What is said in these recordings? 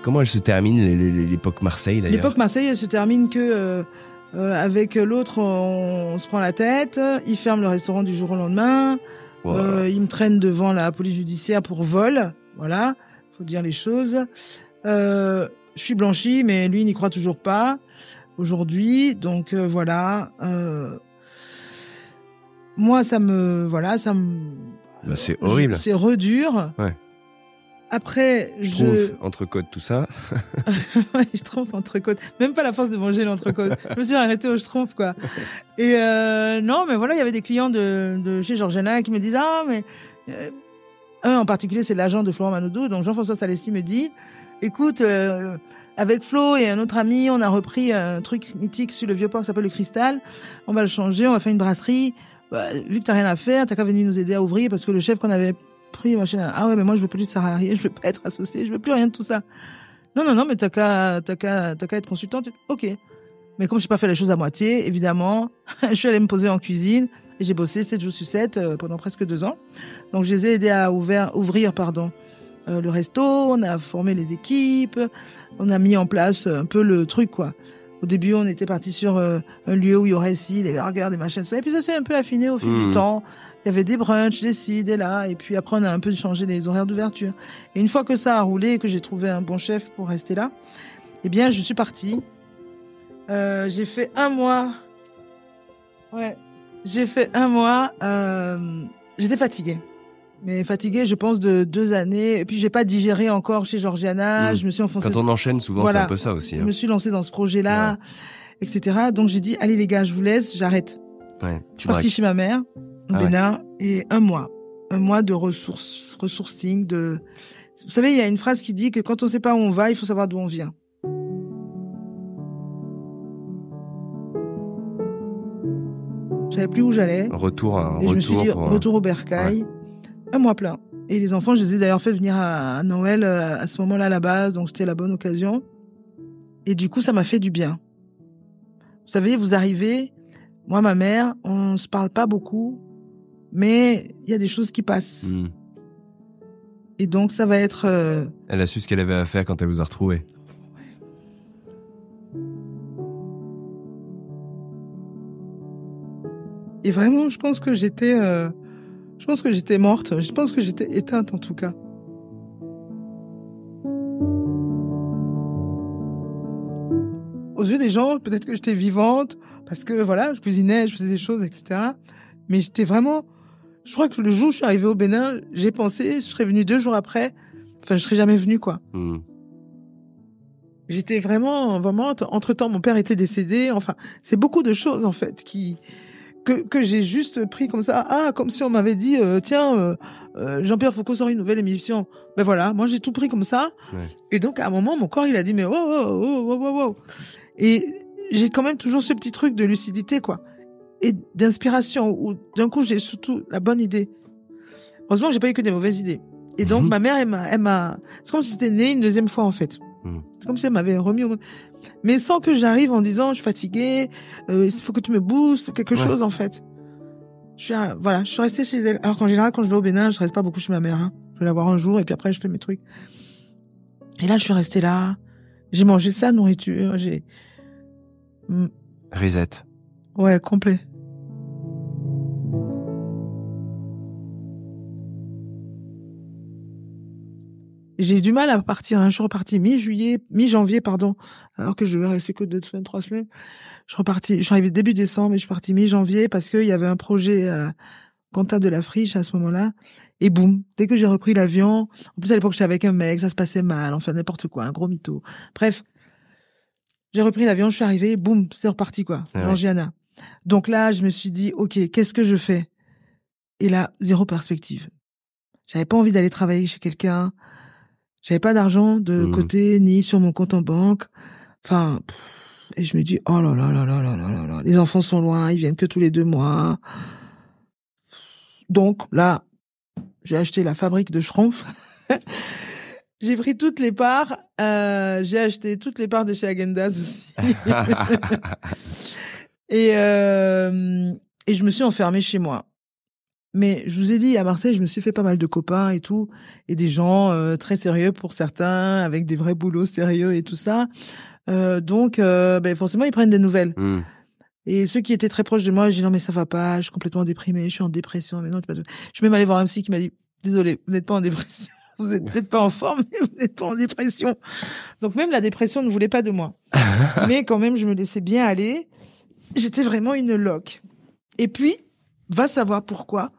Comment elle se termine, l'époque Marseille, d'ailleurs? L'époque Marseille, elle se termine que avec l'autre, on se prend la tête. Il ferme le restaurant du jour au lendemain. Wow. Il me traîne devant la police judiciaire pour vol. Voilà, faut dire les choses. Je suis blanchie, mais lui, il n'y croit toujours pas aujourd'hui. Donc voilà. Moi, ça me... Bah, c'est horrible. C'est redur. Ouais. Après, Schtroumpf, entrecôte, tout ça. Ouais, Schtroumpf, entrecôte. Même pas la force de manger l'entrecôte. Je me suis arrêtée au Schtroumpf, quoi. Et non, mais voilà, il y avait des clients de chez Georgiana qui me disent « Ah, mais... un en particulier, c'est l'agent de Florent Manodou. Donc Jean-François Salessi me dit « Écoute, avec Flo et un autre ami, on a repris un truc mythique sur le Vieux-Port qui s'appelle le Cristal. On va le changer, on va faire une brasserie. Vu que t'as rien à faire, t'as qu'à venir nous aider à ouvrir parce que le chef qu'on avait... pris, machin. Ah ouais, mais moi, je veux plus de salarié, je veux pas être associé, je veux plus rien de tout ça. Non, mais t'as qu'à être consultante. Ok. Mais comme j'ai pas fait les choses à moitié, évidemment, je suis allée me poser en cuisine et j'ai bossé 7 jours sur 7 pendant presque 2 ans. Donc, je les ai aidés à ouvrir, le resto, on a formé les équipes, on a mis en place un peu le truc, quoi. Au début, on était parti sur un lieu où il y aurait ici des burgers, des machins, tout ça. Et puis ça s'est un peu affiné au fil du temps. Il y avait des brunchs, des ci, des là. Et puis après, on a un peu changé les horaires d'ouverture. Et une fois que ça a roulé et que j'ai trouvé un bon chef pour rester là, eh bien, je suis partie. J'ai fait 1 mois. Ouais. J'ai fait 1 mois. J'étais fatiguée. Mais fatiguée, je pense, de 2 années. Et puis, j'ai pas digéré encore chez Georgiana. Je me suis enfoncée. Quand on enchaîne, souvent, c'est un peu ça aussi. Je me suis lancée dans ce projet-là, etc. Donc, j'ai dit, allez, les gars, je vous laisse, j'arrête. Ouais, je suis partie chez ma mère, au Bénin, et 1 mois. 1 mois de ressourcing, de... Vous savez, il y a une phrase qui dit que quand on sait pas où on va, il faut savoir d'où on vient. Je savais plus où j'allais. Retour je me suis dit, retour au bercail. 1 mois plein. Et les enfants, je les ai d'ailleurs fait venir à Noël à ce moment-là à la base, donc c'était la bonne occasion. Et du coup, ça m'a fait du bien. Vous savez, vous arrivez, moi, ma mère, on se parle pas beaucoup, mais il y a des choses qui passent. Et donc, ça va être... Elle a su ce qu'elle avait à faire quand elle vous a retrouvé. Et vraiment, je pense que j'étais morte. Je pense que j'étais éteinte, en tout cas. Aux yeux des gens, peut-être que j'étais vivante, parce que voilà, je cuisinais, je faisais des choses, etc. Mais j'étais vraiment... Je crois que le jour où je suis arrivée au Bénin, j'ai pensé, je serais venue 2 jours après. Enfin, je serais jamais venue, quoi. J'étais vraiment... Entre-temps, mon père était décédé. Enfin, c'est beaucoup de choses, en fait, que j'ai juste pris comme ça. Ah, comme si on m'avait dit, tiens, Jean-Pierre Foucault sort une nouvelle émission. Ben voilà, moi j'ai tout pris comme ça. Ouais. Et donc à un moment, mon corps il a dit mais wow. Et j'ai quand même toujours ce petit truc de lucidité, quoi, et d'inspiration. Où d'un coup j'ai surtout la bonne idée. Heureusement que j'ai pas eu que des mauvaises idées. Et donc ma mère, elle m'a. C'est comme si j'étais née une 2e fois, en fait. C'est comme si elle m'avait remis au monde. Mais sans que j'arrive en disant, je suis fatiguée, il faut que tu me boostes, quelque chose, en fait. Je suis restée chez elle. Alors qu'en général, quand je vais au Bénin, je reste pas beaucoup chez ma mère, hein. Je vais la voir un jour et puis après, je fais mes trucs. Et là, je suis restée là. J'ai mangé sa nourriture, Reset. Ouais, complet. J'ai eu du mal à partir. Je suis repartie mi-janvier, alors que je vais rester que 2 semaines, 3 semaines. Je suis arrivée début décembre et je suis partie mi-janvier parce qu'il y avait un projet à la comptable de la Friche à ce moment-là. Et boum, dès que j'ai repris l'avion, en plus à l'époque j'étais avec un mec, ça se passait mal, enfin n'importe quoi, un gros mytho. Bref, j'ai repris l'avion, je suis arrivée, boum, c'est reparti, quoi, Georgiana. Donc là, je me suis dit, ok, qu'est-ce que je fais? Et là, 0 perspective. J'avais pas envie d'aller travailler chez quelqu'un. J'avais pas d'argent de côté, ni sur mon compte en banque. Enfin, et je me dis, oh là là là là là là là, les enfants sont loin, ils viennent que tous les 2 mois. Donc là, j'ai acheté la fabrique de Schtroumpf. J'ai pris toutes les parts. J'ai acheté toutes les parts de chez Häagen-Dazs aussi. Et je me suis enfermée chez moi. Mais je vous ai dit, à Marseille, je me suis fait pas mal de copains et tout, et des gens très sérieux pour certains, avec des vrais boulots sérieux et tout ça. Donc, forcément, ils prennent des nouvelles. Et ceux qui étaient très proches de moi, j'ai dit non mais ça va pas, je suis complètement déprimée, je suis en dépression. Mais non, c'est pas... Je suis même allée voir un psy qui m'a dit désolé, vous n'êtes pas en dépression, vous êtes peut-être pas en forme, mais vous n'êtes pas en dépression. Donc même la dépression ne voulait pas de moi. Mais quand même, je me laissais bien aller. J'étais vraiment une loque. Et puis, va savoir pourquoi.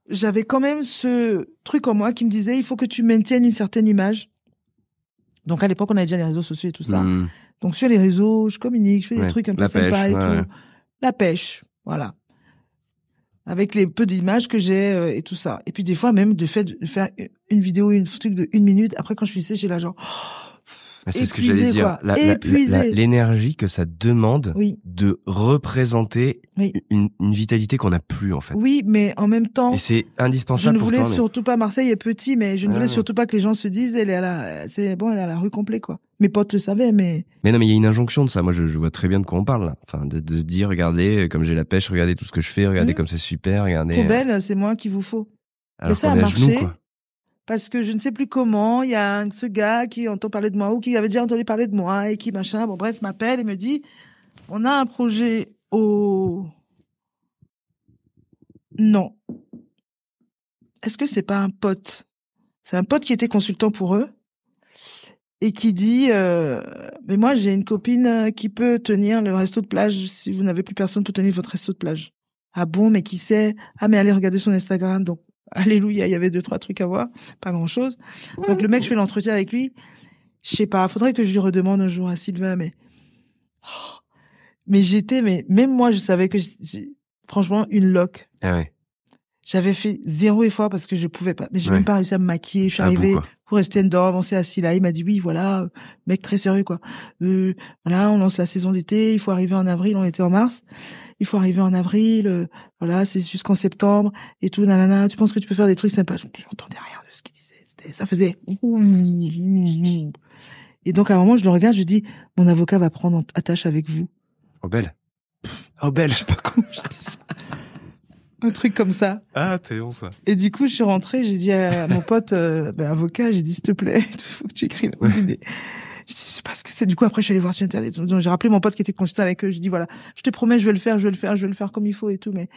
J'avais quand même ce truc en moi qui me disait il faut que tu maintiennes une certaine image. Donc à l'époque, on avait déjà les réseaux sociaux et tout ça. Donc sur les réseaux, je communique, je fais des trucs un peu sympas et tout. La pêche, voilà. Avec les peu d'images que j'ai et tout ça. Et puis des fois même de faire une vidéo, une truc de 1 minute. Après quand je finissais, j'ai là genre c'est ce que j'allais dire. L'énergie que ça demande de représenter une vitalité qu'on n'a plus en fait. Oui, mais en même temps. Et c'est indispensable. Je ne voulais surtout pas, Marseille est petit, mais je ne voulais surtout pas que les gens se disent, elle est à la rue complète quoi. Mes potes le savaient, mais. Mais non, mais il y a une injonction de ça. Moi, je vois très bien de quoi on parle là. Enfin, de se dire, regardez, comme j'ai la pêche, regardez tout ce que je fais, regardez comme c'est super, regardez. Trop belle, c'est moi qu'il vous faut. Alors mais ça a marché. Genoux, quoi. Parce que je ne sais plus comment, il y a ce gars qui entend parler de moi ou qui avait déjà entendu parler de moi et qui machin, bon bref, m'appelle et me dit, on a un projet au... Non. Est-ce que c'est pas un pote? C'est un pote qui était consultant pour eux et qui dit, mais moi j'ai une copine qui peut tenir le resto de plage si vous n'avez plus personne pour tenir votre resto de plage. Ah bon, mais qui sait? Ah mais allez regarder son Instagram, donc alléluia, il y avait 2-3 trucs à voir, pas grand-chose. Donc le mec, je fais l'entretien avec lui. Je sais pas, faudrait que je lui redemande un jour à Sylvain, mais même moi, je savais que franchement une loque. Ah ouais. J'avais fait 0 effort parce que je pouvais pas. Mais j'ai même pas réussi à me maquiller. Je suis arrivée pour rester dedans, on s'est assis là. Il m'a dit oui, voilà, mec très sérieux quoi. Voilà, on lance la saison d'été. Il faut arriver en avril. On était en mars. Il faut arriver en avril. Voilà, c'est jusqu'en septembre et tout. Nanana. Tu penses que tu peux faire des trucs sympas? J'entendais rien de ce qu'il disait. Ça faisait. Et donc à un moment, je le regarde. Je dis, mon avocat va prendre attache avec vous. Oh belle. Oh belle. Je sais pas comment je dis ça. Un truc comme ça. Ah, t'es bon, ça. Et du coup, je suis rentrée, j'ai dit à mon pote, avocat, j'ai dit, s'il te plaît, il faut que tu écrives. Mais je dis, c'est pas ce que c'est. Du coup, après, je suis allée voir sur Internet. Donc, j'ai rappelé mon pote qui était consultant avec eux. J'ai dit, voilà, je te promets, je vais le faire comme il faut et tout. Mais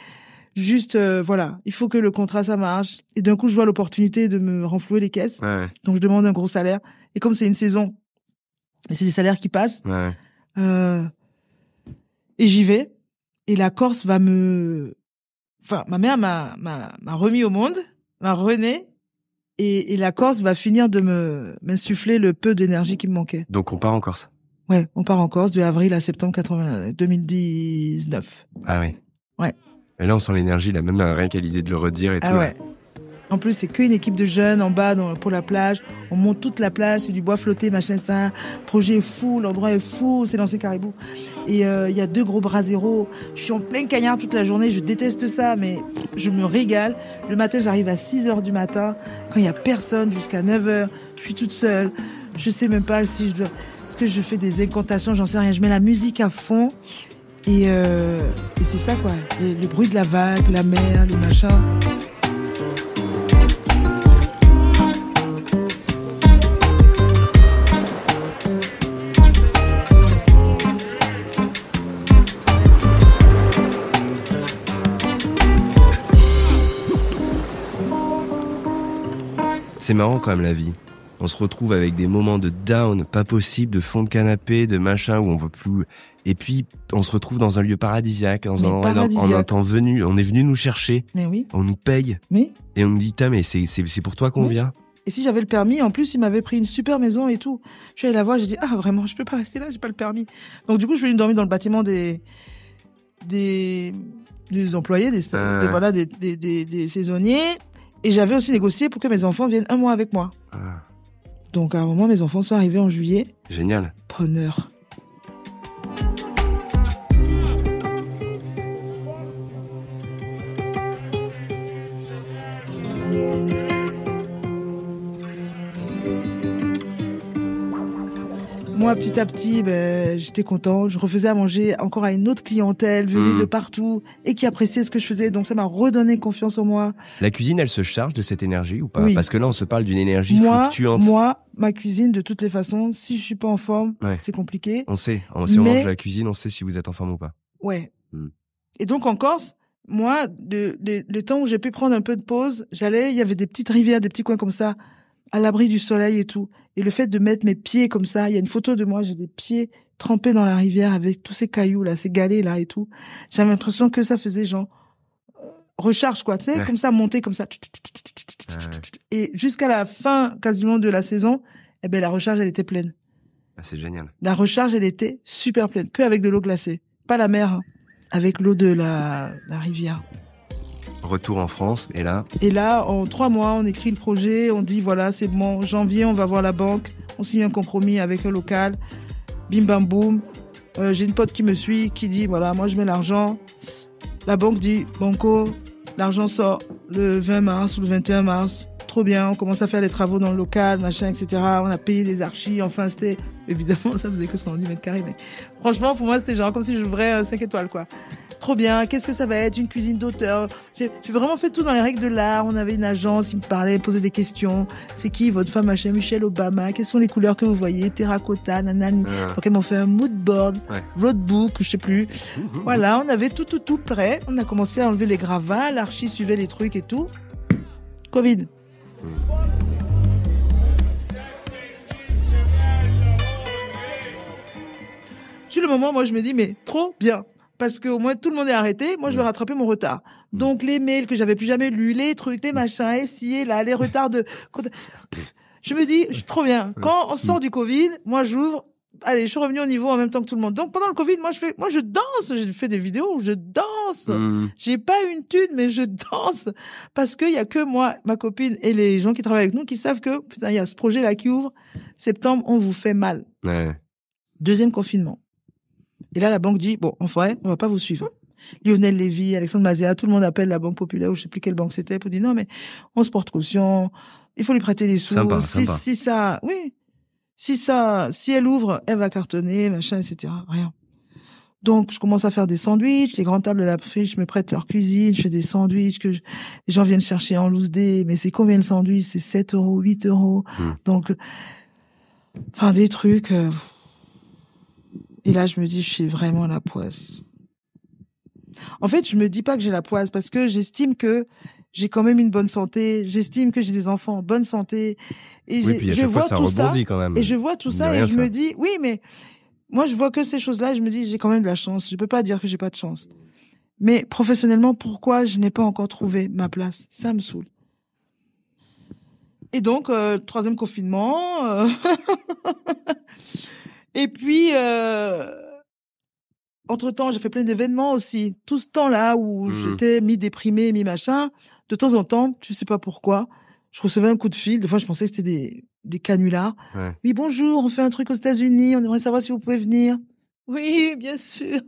juste, voilà, il faut que le contrat, ça marche. Et d'un coup, je vois l'opportunité de me renflouer les caisses. Ouais. Donc, je demande un gros salaire. Et comme c'est une saison, c'est des salaires qui passent. Ouais. Et j'y vais. Et la Corse va Enfin, ma mère m'a remis au monde, m'a rené, et la Corse va finir de m'insuffler le peu d'énergie qui me manquait. Donc on part en Corse. Ouais, on part en Corse de avril à septembre 2019. Ah oui. Ouais. Et là on sent l'énergie, là, même rien qu'à l'idée de le redire et tout. Ah ouais. En plus, c'est qu'une équipe de jeunes en bas pour la plage. On monte toute la plage, c'est du bois flotté, machin, c'est un projet fou, l'endroit est fou, c'est l'ancien Caribou. Et il y a 2 gros braseros. Je suis en plein cagnard toute la journée, je déteste ça, mais je me régale. Le matin, j'arrive à 6h du matin, quand il y a personne, jusqu'à 9h. Je suis toute seule. Je sais même pas si est-ce que je fais des incantations, j'en sais rien. Je mets la musique à fond. Et c'est ça, quoi. Le bruit de la vague, la mer, le machin. C'est marrant quand même la vie. On se retrouve avec des moments de down, pas possible, de fond de canapé, de machin où on veut plus. Et puis on se retrouve dans un lieu paradisiaque, dans en un temps venu. On est venu nous chercher. Mais oui. On nous paye. Mais. Et on nous dit mais c'est pour toi qu'on vient. Et si j'avais le permis, en plus il m'avait pris une super maison et tout. Je suis allée la voir, j'ai dit vraiment je peux pas rester là, j'ai pas le permis. Donc du coup je suis venue dormir dans le bâtiment des employés, des saisonniers. Et j'avais aussi négocié pour que mes enfants viennent 1 mois avec moi. Ah. Donc à un moment, mes enfants sont arrivés en juillet. Génial. Bonheur. moi, petit à petit, j'étais content. Je refaisais à manger encore à une autre clientèle venue de partout et qui appréciait ce que je faisais. Donc, ça m'a redonné confiance en moi. La cuisine, elle se charge de cette énergie ou pas? Oui. Parce que là, on se parle d'une énergie fluctuante. Moi, ma cuisine, de toutes les façons, si je suis pas en forme, c'est compliqué. On sait. Si on mange la cuisine, on sait si vous êtes en forme ou pas. Ouais. Et donc, en Corse, moi, les temps où j'ai pu prendre un peu de pause, il y avait des petites rivières, des petits coins comme ça, à l'abri du soleil et tout. Et le fait de mettre mes pieds comme ça, il y a une photo de moi, j'ai des pieds trempés dans la rivière avec tous ces cailloux là, ces galets là et tout. J'avais l'impression que ça faisait genre recharge quoi, tu sais, comme ça, monter comme ça. Et jusqu'à la fin quasiment de la saison, la recharge elle était pleine. C'est génial. La recharge elle était super pleine, que avec de l'eau glacée, pas la mer, avec l'eau de la rivière. Retour en France, et là, en 3 mois, on écrit le projet, on dit voilà, c'est bon, janvier, on va voir la banque, on signe un compromis avec un local, bim bam boum. J'ai une pote qui me suit, qui dit voilà, moi je mets l'argent. La banque dit banco, l'argent sort le 20 mars ou le 21 mars. Trop bien, on commence à faire les travaux dans le local, machin, etc. On a payé des archis, enfin c'était, évidemment, ça faisait que 110 mètres carrés, mais franchement, pour moi, c'était genre comme si j'ouvrais 5 étoiles, quoi. Trop bien, qu'est-ce que ça va être? Une cuisine d'auteur. J'ai vraiment fait tout dans les règles de l'art. On avait une agence qui me parlait, posait des questions. C'est qui votre femme, machin, Michelle Obama? Quelles sont les couleurs que vous voyez? Terracotta, nanani. Donc, elles m'ont fait un mood board, roadbook, je sais plus. Voilà, on avait tout prêt. On a commencé à enlever les gravats, l'archi suivait les trucs et tout. Covid. Sur le moment, moi, je me dis, mais trop bien. Parce que au moins tout le monde est arrêté, moi je vais rattraper mon retard. Donc les mails que j'avais plus jamais lus, les trucs, les machins, les retards de... Je me dis, je suis trop bien. Quand on sort du Covid, moi j'ouvre, allez, je suis revenu au niveau en même temps que tout le monde. Donc pendant le Covid, moi je danse, j'ai fait des vidéos où je danse. J'ai pas une thune, mais je danse. Parce qu'il y a que moi, ma copine et les gens qui travaillent avec nous qui savent que, putain, il y a ce projet-là qui ouvre. Septembre, on vous fait mal. Deuxième confinement. Et là, la banque dit, bon, en vrai, on va pas vous suivre. Lionel Lévy, Alexandre Mazéa, tout le monde appelle la Banque Populaire, ou je sais plus quelle banque c'était, pour dire, non, mais on se porte caution, il faut lui prêter les sous. Sympa. Si elle ouvre, elle va cartonner, machin, etc. Rien. Donc, je commence à faire des sandwichs, les grandes tables de la friche me prêtent leur cuisine, je fais des sandwichs que les gens viennent chercher en loose day, mais c'est combien le sandwich? C'est 7 €, 8 €. Donc, enfin, des trucs, et là, je me dis, je suis vraiment la poisse. En fait, je me dis pas que j'ai la poisse parce que j'estime que j'ai quand même une bonne santé. J'estime que j'ai des enfants en bonne santé. Et je vois tout ça. Quand même. Et je vois tout ça et je me dis, oui, mais moi, je vois que ces choses-là et je me dis, j'ai quand même de la chance. Je peux pas dire que j'ai pas de chance. Mais professionnellement, pourquoi je n'ai pas encore trouvé ma place? Ça me saoule. Et donc, 3e confinement. Et puis, entre-temps, j'ai fait plein d'événements aussi. Tout ce temps-là où j'étais mi-déprimée, mi-machin, de temps en temps, je sais pas pourquoi, je recevais un coup de fil. Des fois, je pensais que c'était des canulars. Oui, bonjour, on fait un truc aux États-Unis, on aimerait savoir si vous pouvez venir. Oui, bien sûr.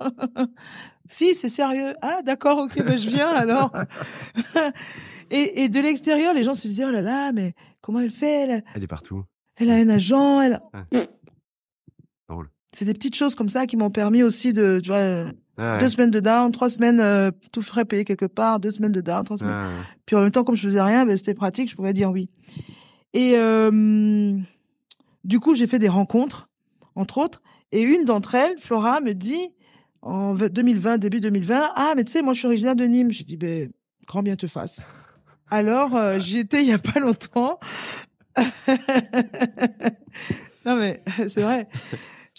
Si, c'est sérieux. Ah, d'accord, ok, je viens alors. Et de l'extérieur, les gens se disaient, oh là là, mais comment elle fait? Elle est partout. Elle a un agent, Drôle. C'est des petites choses comme ça qui m'ont permis aussi de, tu vois, 2 semaines de down, 3 semaines tout frais payé quelque part, 2 semaines de down, 3 semaines. Puis en même temps, comme je faisais rien, c'était pratique, je pouvais dire oui. Et du coup, j'ai fait des rencontres, entre autres, et une d'entre elles, Flora, me dit en 2020, début 2020, ah mais tu sais, moi je suis originaire de Nîmes. J'ai dit, grand bien te fasse. Alors j'y étais il y a pas longtemps. Non mais c'est vrai.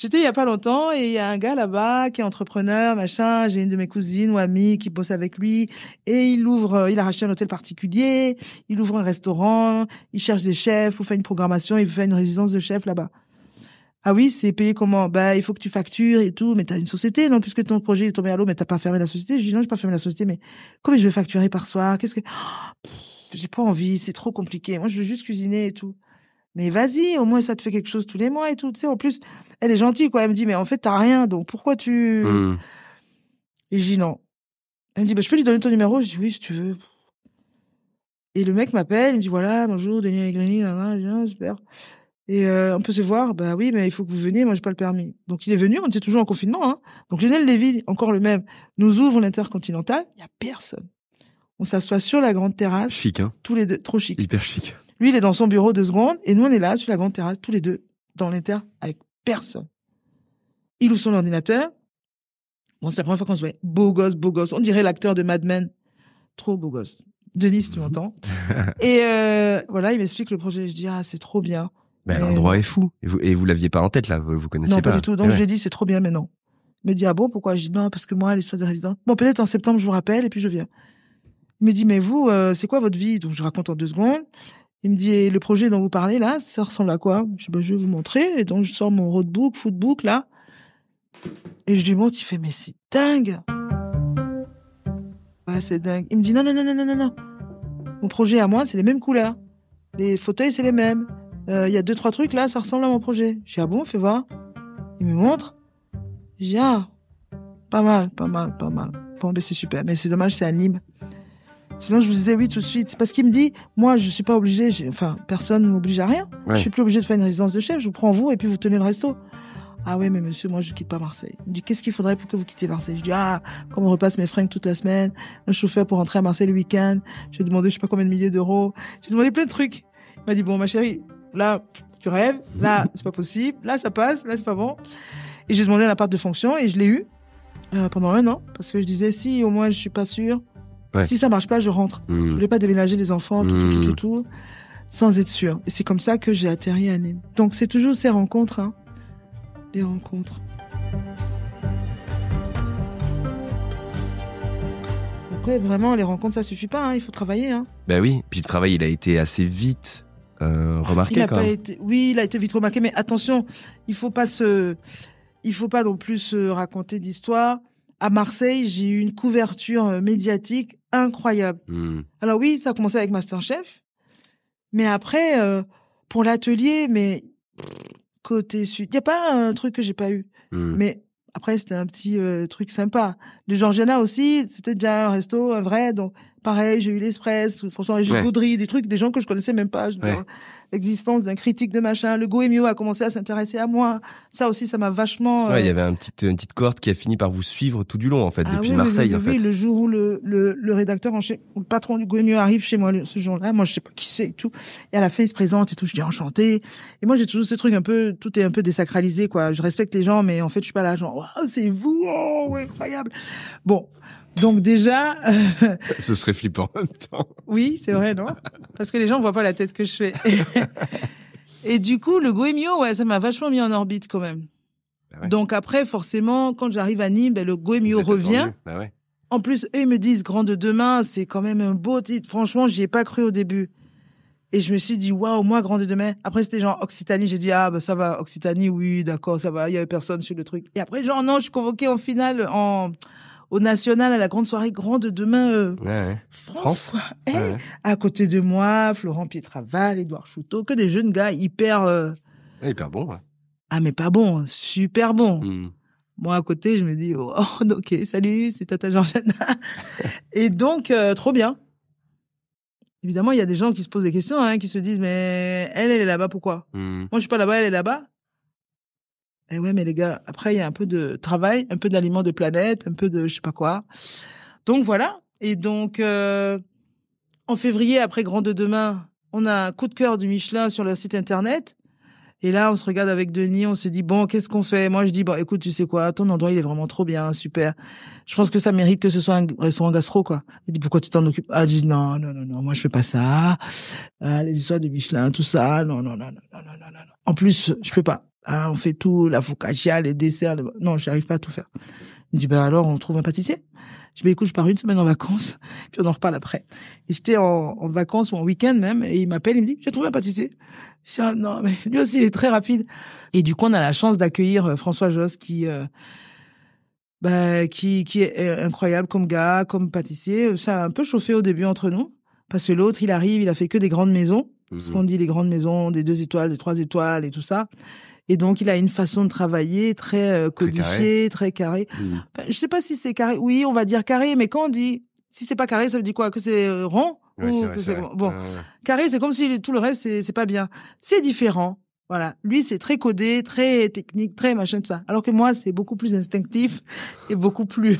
J'étais il y a pas longtemps et il y a un gars là-bas qui est entrepreneur, machin. J'ai une de mes cousines ou amies qui bosse avec lui et il a racheté un hôtel particulier, il ouvre un restaurant, il cherche des chefs pour faire une programmation, il fait une résidence de chef là-bas. Ah oui, c'est payé comment? Il faut que tu factures et tout, mais t'as une société, non? Puisque ton projet est tombé à l'eau, mais t'as pas fermé la société. Je dis non, j'ai pas fermé la société, mais comment je vais facturer par soir? J'ai pas envie, c'est trop compliqué. Moi, je veux juste cuisiner et tout. Mais vas-y, au moins ça te fait quelque chose tous les mois et tout. Tu sais, en plus, elle est gentille, quoi. Elle me dit, mais en fait, t'as rien, donc pourquoi tu... Et je dis non. Elle me dit, je peux lui donner ton numéro? Je dis oui, si tu veux. Et le mec m'appelle, il me dit, voilà, bonjour, Denis Negrini, je dis, non, super. Et on peut se voir, bah oui, mais il faut que vous veniez, moi j'ai pas le permis. Donc il est venu, on était toujours en confinement, hein. Donc Lionel Lévy, encore le même, nous ouvre l'Intercontinental, il y a personne. On s'assoit sur la grande terrasse. Chic, hein. Tous les deux, trop chic. Hyper chic. Lui, il est dans son bureau 2 secondes, et nous on est là, sur la grande terrasse, tous les deux, dans l'Inter, avec personne. Il ouvre son ordinateur. Bon, c'est la première fois qu'on se voit. Beau gosse. On dirait l'acteur de Mad Men. Trop beau gosse. Denis, si tu m'entends. Et voilà, il m'explique le projet. Je dis, c'est trop bien. Mais l'endroit est fou. Et vous l'aviez pas en tête, là, vous connaissiez pas? Non, pas du tout. Donc je lui ai dit, c'est trop bien, mais non. Il me dit, bon, pourquoi? Je dis, non, parce que moi, l'histoire des résidents. Bon, peut-être en septembre, je vous rappelle, et puis je viens. Il me dit, mais vous, c'est quoi votre vie? Donc je raconte en 2 secondes. Il me dit, et le projet dont vous parlez, là, ça ressemble à quoi? Je dis, je vais vous montrer. Et donc je sors mon roadbook, footbook, là. Et je lui montre, il fait, mais c'est dingue! Ouais, c'est dingue. Il me dit, non. Mon projet à moi, c'est les mêmes couleurs. Les fauteuils, c'est les mêmes. Il y a 2-3 trucs, là, ça ressemble à mon projet. Je dis, bon, fais voir. Il me montre. Je dis, pas mal. Bon, ben c'est super. Mais c'est dommage, c'est à Nîmes. Sinon, je vous disais oui tout de suite. Parce qu'il me dit, moi, je suis pas obligé, personne ne m'oblige à rien. Ouais. Je suis plus obligé de faire une résidence de chef. Je vous prends vous et puis vous tenez le resto. Ah ouais, mais monsieur, moi, je quitte pas Marseille. Il me dit, qu'est-ce qu'il faudrait pour que vous quittiez Marseille? Je dis, comme on repasse mes fringues toute la semaine, un chauffeur pour rentrer à Marseille le week-end. J'ai demandé, je sais pas combien de milliers d'euros. J'ai demandé plein de trucs. Il m'a dit, bon, ma chérie, là, tu rêves. Là, c'est pas possible. Là, ça passe. Là, c'est pas bon. Et j'ai demandé un appart de fonction et je l'ai eu, pendant 1 an. Parce que je disais, si au moins je suis pas sûre, si ça marche pas, je rentre. Je voulais pas déménager les enfants, tout, sans être sûre. Et c'est comme ça que j'ai atterri à Nîmes. Donc, c'est toujours ces rencontres, hein. Des rencontres. Après, vraiment, les rencontres, ça suffit pas, hein. Il faut travailler, hein. Ben oui. Puis le travail, il a été assez vite remarqué, quand même. Oui, il a été vite remarqué, mais attention, il faut pas non plus se raconter d'histoire. À Marseille, j'ai eu une couverture médiatique incroyable. Alors oui, ça a commencé avec MasterChef, mais après, pour l'atelier, mais côté sud, il y a pas un truc que j'ai pas eu. Mais après, c'était un petit truc sympa. Le Georgiana aussi, c'était déjà un resto, un vrai, donc pareil, j'ai eu l'Express, François-Régis Gaudry, des trucs, des gens que je connaissais même pas. L'existence d'un critique de machin. Le Goemio a commencé à s'intéresser à moi. Ça aussi, ça m'a vachement... il y avait une petite cohorte qui a fini par vous suivre tout du long, en fait, depuis Marseille, en fait. Oui, le jour où le rédacteur le patron du Goemio arrive chez moi ce jour-là, moi, je sais pas qui c'est et tout. Et à la fin, il se présente et tout, je dis enchanté. Et moi, j'ai toujours ce truc tout est un peu désacralisé, quoi. Je respecte les gens, mais en fait, je suis pas là, genre, waouh, c'est vous, oh, incroyable. Bon. Donc déjà... Ce serait flippant en même temps. Oui, c'est vrai, non? Parce que les gens voient pas la tête que je fais. Et du coup, le Goemio, ça m'a vachement mis en orbite quand même. Bah ouais. Donc après, forcément, quand j'arrive à Nîmes, le Goemio revient. Bah ouais. En plus, eux, ils me disent Grand de demain, c'est quand même un beau titre. Franchement, j'y ai pas cru au début. Et je me suis dit, waouh, moi, Grand de demain. Après, c'était genre Occitanie. J'ai dit, ça va, Occitanie, oui, d'accord, ça va. Il y avait personne sur le truc. Et après, genre, non, je suis convoquée en finale au national, à la grande soirée Grand de demain, France. À côté de moi, Florent Pietraval, Édouard Chouteau, que des jeunes gars hyper bons, ouais. Ah, mais pas bon, super bon. Moi, à côté, je me dis, ok, salut, c'est Tata Georgiana. Et donc, trop bien. Évidemment, il y a des gens qui se posent des questions, qui se disent, mais elle est là-bas, pourquoi? Moi, je suis pas là-bas, elle est là-bas. Eh ouais, mais les gars, après, il y a un peu de travail, un peu d'aliments de planète, un peu de je sais pas quoi. Donc, voilà. Et donc, en février, après Grand de demain, on a un coup de cœur du Michelin sur leur site internet. Et là, on se regarde avec Denis, on se dit, bon, qu'est-ce qu'on fait? Moi, je dis, bon, écoute, tu sais quoi, ton endroit, il est vraiment trop bien, super. Je pense que ça mérite que ce soit un restaurant gastro, quoi. Il dit, pourquoi tu t'en occupes? Je dis, non, moi, je fais pas ça. Les histoires de Michelin, tout ça, non. En plus, je peux pas. On fait tout, la focaccia, les desserts, non, j'arrive pas à tout faire. Il me dit, alors, on trouve un pâtissier. Je dis, écoute, je pars 1 semaine en vacances, puis on en reparle après. Et j'étais en vacances ou en week-end même, et il m'appelle, il me dit, j'ai trouvé un pâtissier. Je dis, non, mais lui aussi, il est très rapide. Et du coup, on a la chance d'accueillir François Josse, qui est incroyable comme gars, comme pâtissier. Ça a un peu chauffé au début entre nous, parce que l'autre, il arrive, il a fait que des grandes maisons. Ce qu'on dit, des grandes maisons, des 2 étoiles, des 3 étoiles et tout ça. Et donc, il a une façon de travailler très codifiée, très carré. Enfin, je sais pas si c'est carré. Oui, on va dire carré, mais quand on dit, si c'est pas carré, ça veut dire quoi? Que c'est rond? Ouais, c'est vrai. Bon, carré, c'est comme si tout le reste, c'est pas bien. C'est différent. Voilà. Lui, c'est très codé, très technique, très machin, tout ça. Alors que moi, c'est beaucoup plus instinctif et beaucoup plus...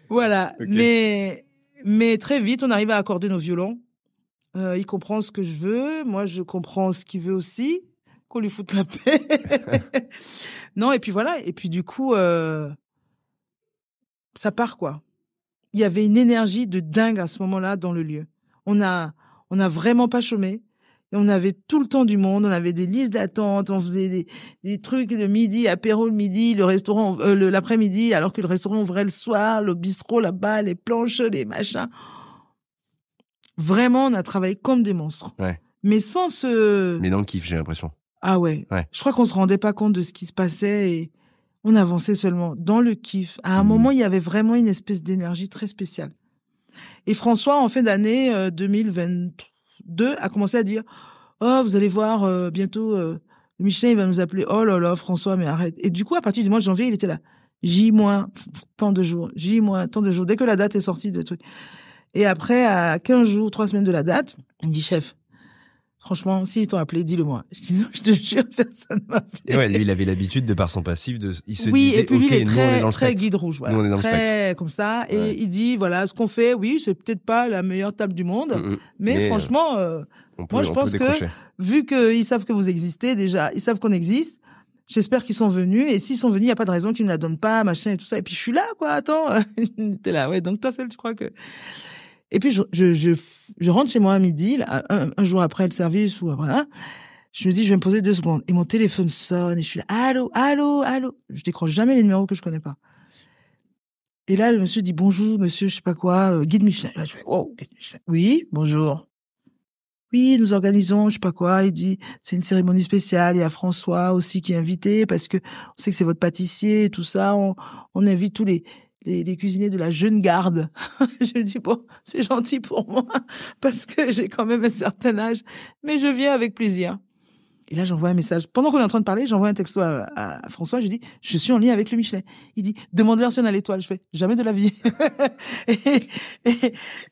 Voilà. Okay. Mais très vite, on arrive à accorder nos violons. Il comprend ce que je veux. Moi, je comprends ce qu'il veut aussi. Qu'on lui foute la paix. Non, et puis voilà. Et puis du coup, ça part, quoi. Il y avait une énergie de dingue à ce moment-là dans le lieu. On a vraiment pas chômé. Et on avait tout le temps du monde, on avait des listes d'attente, on faisait des trucs le midi, apéro le midi, le restaurant l'après-midi, alors que le restaurant ouvrait le soir, le bistrot là-bas, les planches, les machins. Vraiment, on a travaillé comme des monstres. Ouais. Mais sans ce... Mais dans le kiff, j'ai l'impression. Ah ouais. Je crois qu'on se rendait pas compte de ce qui se passait et on avançait seulement dans le kiff. À un moment, il y avait vraiment une espèce d'énergie très spéciale. Et François, en fin d'année 2022, a commencé à dire « Oh, vous allez voir, bientôt, Michelin, il va nous appeler. Oh là là, François, mais arrête. » Et du coup, à partir du mois de janvier, il était là. J- tant de jours. J- tant de jours. Dès que la date est sortie de truc. Et après, à 15 jours, 3 semaines de la date, il me dit « Chef, franchement, s'ils t'ont appelé, dis-le-moi. » Je dis « Non, je te jure, personne m'a appelé. » Ouais, lui, il avait l'habitude, de par son passif, il se oui, disait, et puis lui, OK, il est nous, on est dans le très spectre. guide rouge, voilà. Nous, on est dans le très spectre. comme ça. Et il dit, voilà, ce qu'on fait, oui, c'est peut-être pas la meilleure table du monde, mais franchement, moi, je pense que, vu qu'ils savent que vous existez déjà, ils savent qu'on existe, j'espère qu'ils sont venus, et s'ils sont venus, il n'y a pas de raison qu'ils ne la donnent pas, machin et tout ça. Et puis, je suis là, quoi, attends. T'es là, ouais, donc toi seul, tu crois que... Et puis, je rentre chez moi à midi, là, un jour après le service, ou voilà. Je me dis, je vais me poser 2 secondes. Et mon téléphone sonne, et je suis là, allô, allô, allô. Je décroche jamais les numéros que je connais pas. Et là, le monsieur dit, bonjour, monsieur, je sais pas quoi, guide Michelin. Là, je fais, oh, guide Michelin. Oui, bonjour. Oui, nous organisons, je sais pas quoi. Il dit, c'est une cérémonie spéciale. Il y a François aussi qui est invité parce que on sait que c'est votre pâtissier et tout ça. On invite tous les cuisiniers de la jeune garde. Je dis, bon, c'est gentil pour moi parce que j'ai quand même un certain âge, mais je viens avec plaisir. Et là, j'envoie un message. Pendant qu'on est en train de parler, j'envoie un texto à François. Je dis, je suis en lien avec le Michelin. Il dit, demande-leur si on a l'étoile. Je fais, jamais de la vie.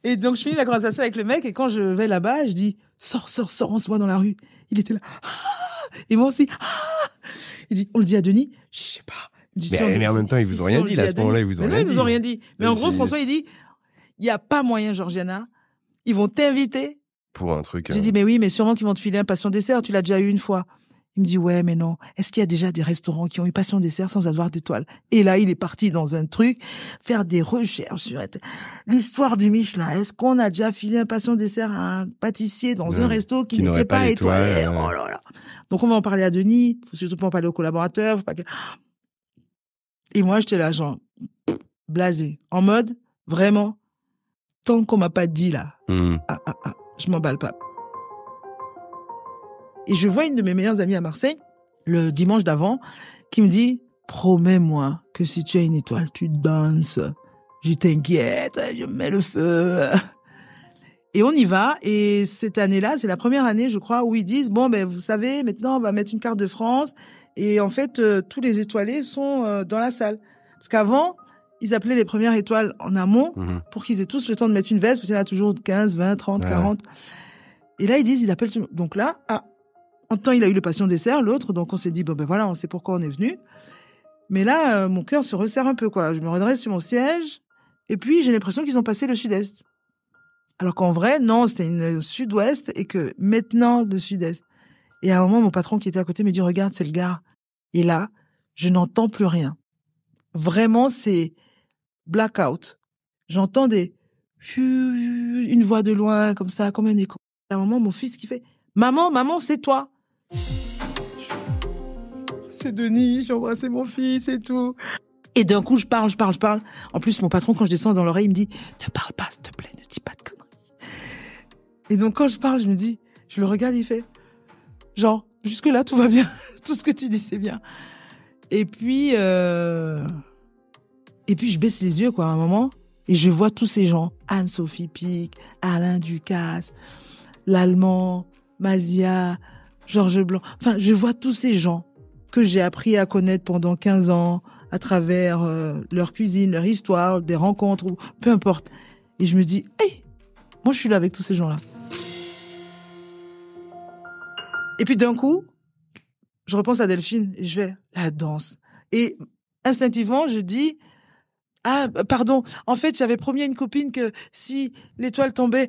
et donc, je finis la conversation avec le mec. Et quand je vais là-bas, je dis, sors, on se voit dans la rue. Il était là. Ah et moi aussi. Ah il dit, on le dit à Denis? Je sais pas. Dit, mais en même temps, ils vous ont rien dit. Là, à ce moment-là, ils vous ont rien dit. Non, ils nous ont rien dit. Mais en gros, François, il dit, il n'y a pas moyen, Georgiana. Ils vont t'inviter. Pour un truc. J'ai dit, mais oui, mais sûrement qu'ils vont te filer un passion dessert. Tu l'as déjà eu une fois. Il me dit, ouais, mais non. Est-ce qu'il y a déjà des restaurants qui ont eu passion dessert sans avoir d'étoile? Et là, il est parti dans un truc, faire des recherches sur l'histoire du Michelin. Est-ce qu'on a déjà filé un passion dessert à un pâtissier dans un resto qui n'était pas étoilé? Oh là là. Donc, on va en parler à Denis. Faut surtout pas en parler aux collaborateurs. Faut pas que... Et moi, j'étais là, genre, blasé. En mode, vraiment, tant qu'on m'a pas dit, là, je m'emballe pas. Et je vois une de mes meilleures amies à Marseille, le dimanche d'avant, qui me dit, promets-moi que si tu as une étoile, tu danses. Je t'inquiète, je mets le feu. Et on y va. Et cette année-là, c'est la première année, je crois, où ils disent, bon, ben, vous savez, maintenant, on va mettre une carte de France. Et en fait, tous les étoilés sont dans la salle. Parce qu'avant, ils appelaient les premières étoiles en amont pour qu'ils aient tous le temps de mettre une veste, parce qu'il y en a toujours 15, 20, 30, 40. Et là, ils appellent tout le monde. Donc là, en temps, il a eu le passion dessert, l'autre, donc on s'est dit, bon ben voilà, on sait pourquoi on est venu. Mais là, mon cœur se resserre un peu, quoi. Je me redresse sur mon siège, et puis j'ai l'impression qu'ils ont passé le sud-est. Alors qu'en vrai, non, c'était une sud-ouest, et que maintenant, le sud-est. Et à un moment, mon patron qui était à côté me dit, regarde, c'est le gars. Et là, je n'entends plus rien. Vraiment, c'est blackout. J'entends une voix de loin, comme ça, comme un écho. À un moment, mon fils qui fait, maman, c'est toi. C'est Denis, j'ai embrassé mon fils et tout. Et d'un coup, je parle. En plus, mon patron, quand je descends dans l'oreille, il me dit, ne parle pas, s'il te plaît, ne dis pas de conneries. Et donc, quand je parle, je me dis, je le regarde, il fait, genre, jusque-là, tout va bien. Tout ce que tu dis, c'est bien. Et puis, je baisse les yeux, quoi, à un moment, et je vois tous ces gens. Anne-Sophie Pic, Alain Ducasse, l'Allemand, Mazia, Georges Blanc. Enfin, je vois tous ces gens que j'ai appris à connaître pendant 15 ans à travers leur cuisine, leur histoire, des rencontres, ou peu importe. Et je me dis, hey, moi, je suis là avec tous ces gens-là. Et puis d'un coup, je repense à Delphine et je vais la danse. Et instinctivement, je dis, ah, pardon, en fait, j'avais promis à une copine que si l'étoile tombait,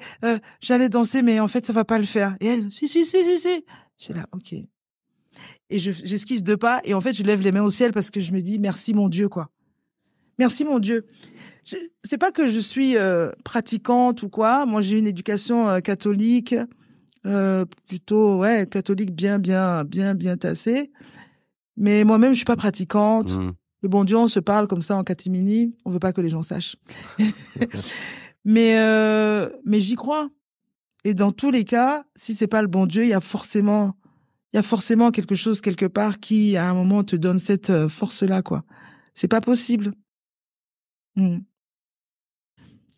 j'allais danser, mais en fait, ça va pas le faire. Et elle, si. J'ai là, ok. Et j'esquisse 2 pas et en fait, je lève les mains au ciel parce que je me dis, merci mon Dieu, quoi. Merci mon Dieu. C'est pas que je suis pratiquante ou quoi. Moi, j'ai une éducation catholique, plutôt, ouais, catholique bien tassée. Mais moi-même, je suis pas pratiquante. Le bon Dieu, on se parle comme ça en catimini. On veut pas que les gens sachent. Mais j'y crois. Et dans tous les cas, si c'est pas le bon Dieu, il y a forcément quelque chose quelque part qui, à un moment, te donne cette force-là, quoi. C'est pas possible.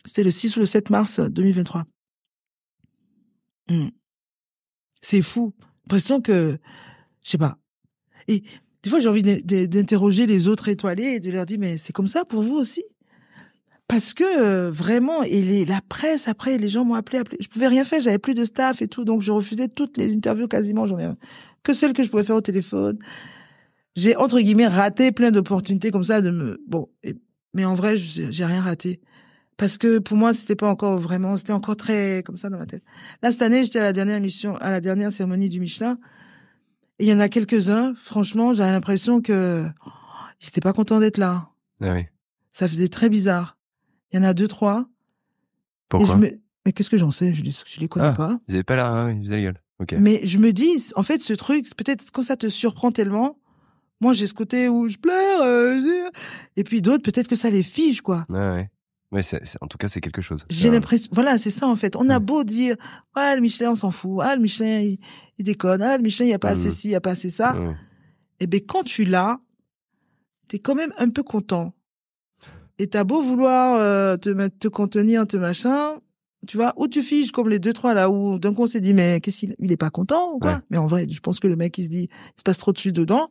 C'était le 6 ou le 7 mars 2023. C'est fou. L'impression que, je sais pas. Et des fois, j'ai envie d'interroger les autres étoilés et de leur dire, mais c'est comme ça pour vous aussi? Parce que vraiment, et la presse, après, les gens m'ont appelé. Je pouvais rien faire, j'avais plus de staff et tout, donc je refusais toutes les interviews quasiment. J'en ai que celles que je pouvais faire au téléphone. J'ai, entre guillemets, raté plein d'opportunités comme ça mais en vrai, j'ai rien raté. Parce que pour moi, c'était pas encore vraiment, c'était encore très comme ça dans ma tête. Là, cette année, j'étais à la dernière cérémonie du Michelin. Et il y en a quelques-uns, franchement, j'avais l'impression que ils étaient pas contents d'être là. Ah oui. Ça faisait très bizarre. Il y en a 2, 3. Pourquoi? Mais qu'est-ce que j'en sais? Je les connais pas. Ils avaient pas l'air, ils faisaient la gueule. Ok. Mais je me dis, en fait, ce truc, peut-être quand ça te surprend tellement, moi, j'ai ce côté où je pleure, et puis d'autres, peut-être que ça les fige, quoi. Ah ouais. Ouais, en tout cas, c'est quelque chose. J'ai l'impression, voilà, c'est ça, en fait. On a beau dire, le Michelin, on s'en fout. Le Michelin, il déconne. Le Michelin, il n'y a pas assez ci, il n'y a pas assez ça. Et ben, quand tu l'as, t'es quand même un peu content. Et t'as beau vouloir te contenir, te machin, tu vois, ou tu figes comme les 2, 3 là, où d'un coup on s'est dit, mais qu'est-ce il est pas content ou quoi? Mais en vrai, je pense que le mec, il se dit, il se passe trop dessus dedans.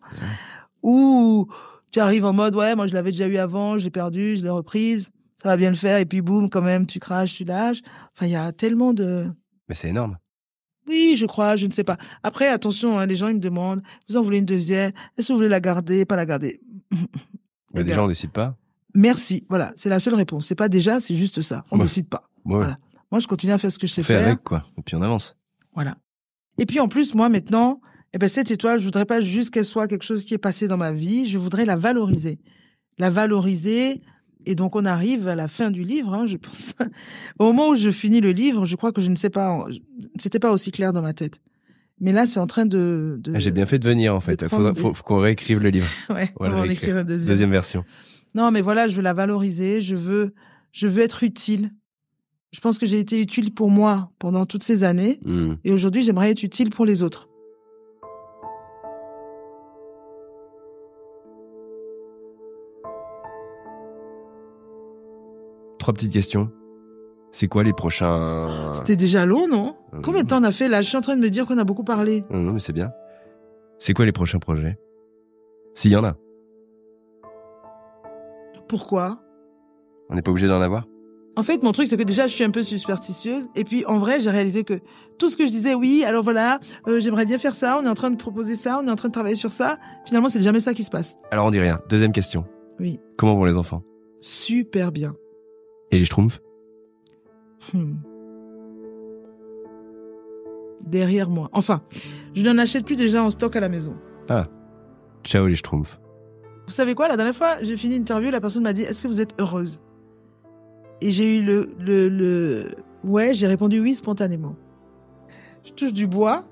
Ou tu arrives en mode, moi je l'avais déjà eu avant, je l'ai perdu, je l'ai reprise, ça va bien le faire, et puis boum, quand même, tu craches, tu lâches. Enfin, il y a tellement de... Mais c'est énorme. Oui, je crois, je ne sais pas. Après, attention, les gens, ils me demandent, vous en voulez une deuxième? Est-ce que vous voulez la garder, pas la garder? Mais déjà, on décide pas. Merci, voilà, c'est la seule réponse. C'est pas déjà, c'est juste ça. On décide pas. Voilà. Moi, je continue à faire ce que je sais faire. Avec, quoi. Et puis on avance. Voilà. Et puis en plus, moi, maintenant, cette étoile, je voudrais pas juste qu'elle soit quelque chose qui est passé dans ma vie, je voudrais la valoriser. La valoriser, et donc on arrive à la fin du livre, je pense. Au moment où je finis le livre, je crois que je ne sais pas, c'était pas aussi clair dans ma tête. Mais là, c'est en train de... J'ai bien fait de venir, en fait. Faut qu'on réécrive le livre. Ouais, on va en écrire une deuxième version. Non, mais voilà, je veux la valoriser, je veux être utile. Je pense que j'ai été utile pour moi pendant toutes ces années. Et aujourd'hui, j'aimerais être utile pour les autres. Trois petites questions. C'est quoi les prochains... C'était déjà long, non? Combien de temps on a fait là? Je suis en train de me dire qu'on a beaucoup parlé. Non, mais c'est bien. C'est quoi les prochains projets? S'il y en a. Pourquoi? On n'est pas obligé d'en avoir? En fait, mon truc, c'est que déjà, je suis un peu superstitieuse. Et puis, en vrai, j'ai réalisé que tout ce que je disais, oui, alors voilà, j'aimerais bien faire ça, on est en train de proposer ça, on est en train de travailler sur ça. Finalement, c'est jamais ça qui se passe. Alors, on dit rien. Deuxième question. Oui. Comment vont les enfants? Super bien. Et les Schtroumpfs? Derrière moi. Enfin, je n'en achète plus déjà en stock à la maison. Ah. Ciao les Schtroumpfs. Vous savez quoi, la dernière fois, j'ai fini une interview, la personne m'a dit, est-ce que vous êtes heureuse? Et j'ai eu ouais, j'ai répondu oui spontanément. Je touche du bois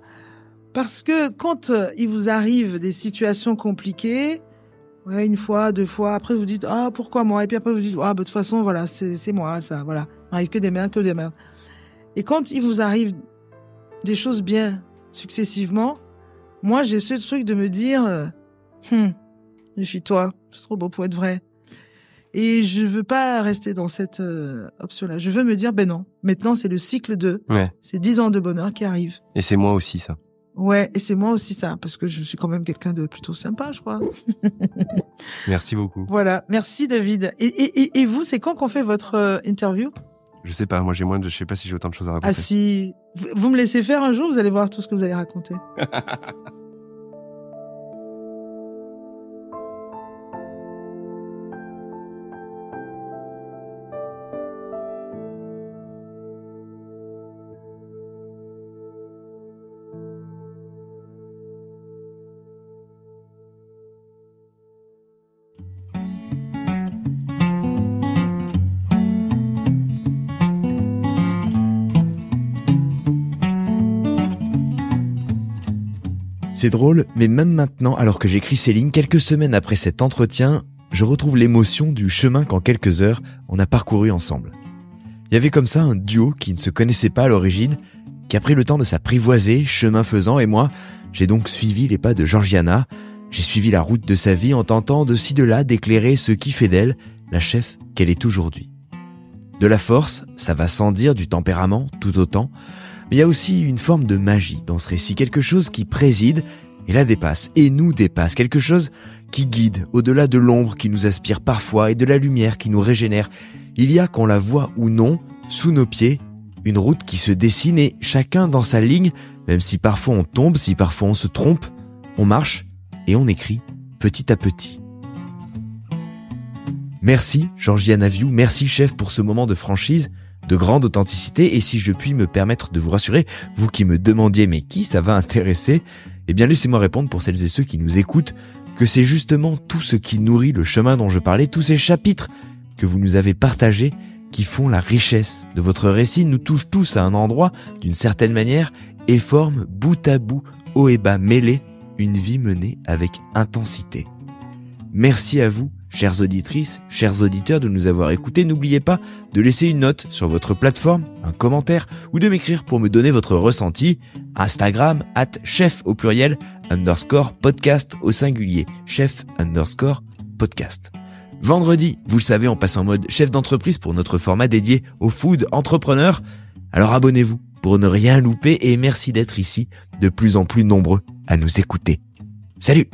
parce que quand il vous arrive des situations compliquées, ouais, 1 fois, 2 fois, après vous dites pourquoi moi? Et puis après vous dites de toute façon voilà, c'est moi ça, voilà. Il m'arrive que des merdes. Et quand il vous arrive des choses bien successivement, moi j'ai ce truc de me dire méfie-toi, c'est trop beau pour être vrai. Et je veux pas rester dans cette option-là. Je veux me dire, non, maintenant c'est le cycle 2. Ouais. C'est 10 ans de bonheur qui arrivent. Et c'est moi aussi, ça. Ouais, et c'est moi aussi ça, parce que je suis quand même quelqu'un de plutôt sympa, je crois. Merci beaucoup. Voilà, merci David. Et vous, c'est quand qu'on fait votre interview? Je sais pas, moi je sais pas si j'ai autant de choses à raconter. Ah si, vous me laissez faire un jour, vous allez voir tout ce que vous allez raconter. C'est drôle, mais même maintenant, alors que j'écris ces lignes, quelques semaines après cet entretien, je retrouve l'émotion du chemin qu'en quelques heures, on a parcouru ensemble. Il y avait comme ça un duo qui ne se connaissait pas à l'origine, qui a pris le temps de s'apprivoiser, chemin faisant, et moi, j'ai donc suivi les pas de Georgiana, j'ai suivi la route de sa vie en tentant de ci de là d'éclairer ce qui fait d'elle la chef qu'elle est aujourd'hui. De la force, ça va sans dire, du tempérament, tout autant, mais il y a aussi une forme de magie dans ce récit, quelque chose qui préside et la dépasse, et nous dépasse, quelque chose qui guide au-delà de l'ombre qui nous aspire parfois et de la lumière qui nous régénère. Il y a, qu'on la voit ou non, sous nos pieds, une route qui se dessine et chacun dans sa ligne, même si parfois on tombe, si parfois on se trompe, on marche et on écrit petit à petit. Merci Georgiana Viu, merci chef pour ce moment de franchise, de grande authenticité, et si je puis me permettre de vous rassurer, vous qui me demandiez mais qui ça va intéresser, eh bien laissez-moi répondre pour celles et ceux qui nous écoutent que c'est justement tout ce qui nourrit le chemin dont je parlais, tous ces chapitres que vous nous avez partagés qui font la richesse de votre récit, nous touchent tous à un endroit d'une certaine manière et forment bout à bout, haut et bas mêlés, une vie menée avec intensité. Merci à vous, chères auditrices, chers auditeurs, de nous avoir écoutés. N'oubliez pas de laisser une note sur votre plateforme, un commentaire, ou de m'écrire pour me donner votre ressenti. Instagram, @chef au pluriel, _podcast au singulier, chef _podcast. Vendredi, vous le savez, on passe en mode chef d'entreprise pour notre format dédié au food entrepreneur. Alors abonnez-vous pour ne rien louper et merci d'être ici de plus en plus nombreux à nous écouter. Salut!